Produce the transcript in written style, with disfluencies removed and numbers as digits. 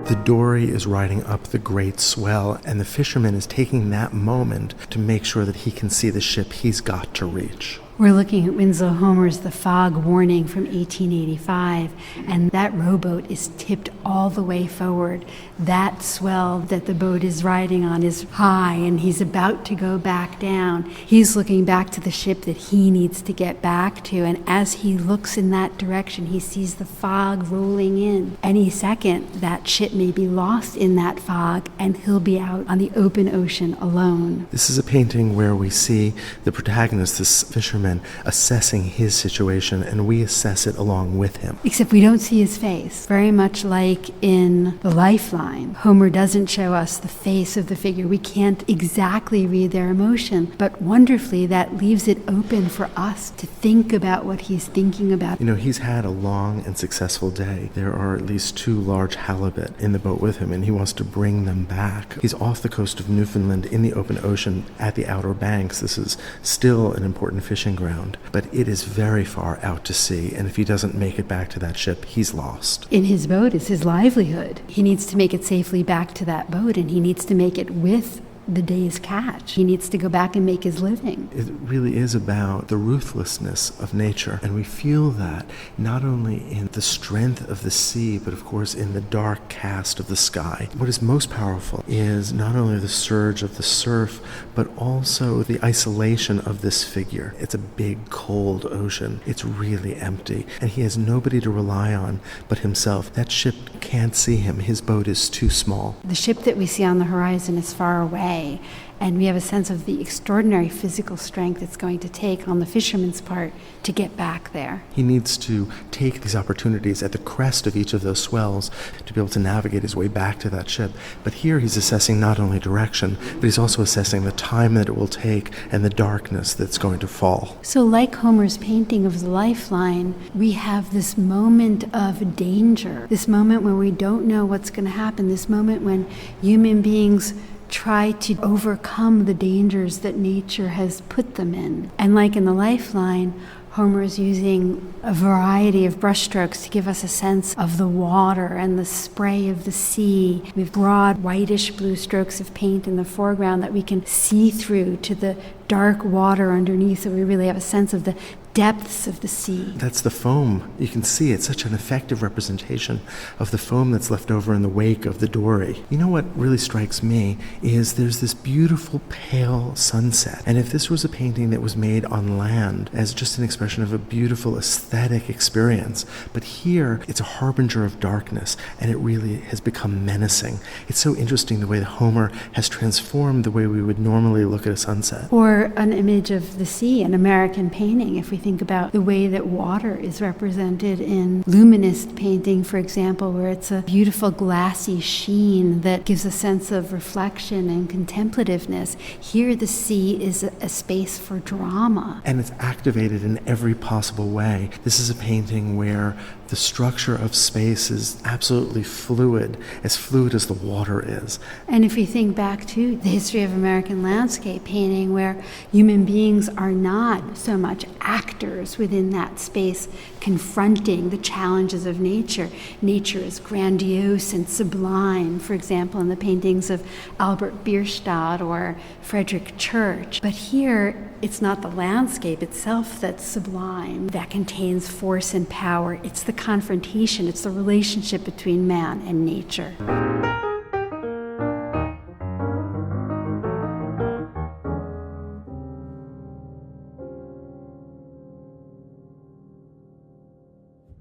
The dory is riding up the great swell, and the fisherman is taking that moment to make sure that he can see the ship he's got to reach. We're looking at Winslow Homer's The Fog Warning from 1885, and that rowboat is tipped all the way forward. That swell that the boat is riding on is high, and he's about to go back down. He's looking back to the ship that he needs to get back to, and as he looks in that direction, he sees the fog rolling in. Any second, that ship may be lost in that fog, and he'll be out on the open ocean alone. This is a painting where we see the protagonist, this fisherman, assessing his situation, and we assess it along with him. Except we don't see his face. Very much like in The Lifeline, Homer doesn't show us the face of the figure. We can't exactly read their emotion, but wonderfully that leaves it open for us to think about what he's thinking about. You know, he's had a long and successful day. There are at least 2 large halibut in the boat with him, and he wants to bring them back. He's off the coast of Newfoundland in the open ocean at the Outer Banks. This is still an important fishing ground, but it is very far out to sea, and if he doesn't make it back to that ship, he's lost. In his boat is his livelihood. He needs to make it safely back to that boat, and he needs to make it with the day's catch. He needs to go back and make his living. It really is about the ruthlessness of nature, and we feel that not only in the strength of the sea, but of course in the dark cast of the sky. What is most powerful is not only the surge of the surf, but also the isolation of this figure. It's a big, cold ocean. It's really empty, and he has nobody to rely on but himself. That ship can't see him. His boat is too small. The ship that we see on the horizon is far away, and we have a sense of the extraordinary physical strength it's going to take on the fisherman's part to get back there. He needs to take these opportunities at the crest of each of those swells to be able to navigate his way back to that ship. But here he's assessing not only direction, but he's also assessing the time that it will take and the darkness that's going to fall. So like Homer's painting of the Lifeline, we have this moment of danger, this moment when we don't know what's going to happen, this moment when human beings try to overcome the dangers that nature has put them in. And like in The Lifeline, Homer is using a variety of brushstrokes to give us a sense of the water and the spray of the sea. We have broad, whitish blue strokes of paint in the foreground that we can see through to the dark water underneath, so we really have a sense of the depths of the sea. That's the foam. You can see it's such an effective representation of the foam that's left over in the wake of the dory. You know what really strikes me is there's this beautiful pale sunset. And if this was a painting that was made on land as just an expression of a beautiful aesthetic experience, but here it's a harbinger of darkness, and it really has become menacing. It's so interesting the way that Homer has transformed the way we would normally look at a sunset. Or an image of the sea, an American painting, if we think about the way that water is represented in luminist painting, for example, where it's a beautiful glassy sheen that gives a sense of reflection and contemplativeness. Here the sea is a space for drama. And it's activated in every possible way. This is a painting where the structure of space is absolutely fluid as the water is. And if we think back to the history of American landscape painting, where human beings are not so much actors within that space confronting the challenges of nature. Nature is grandiose and sublime, for example, in the paintings of Albert Bierstadt or Frederick Church. But here, it's not the landscape itself that's sublime, that contains force and power. It's the confrontation, it's the relationship between man and nature.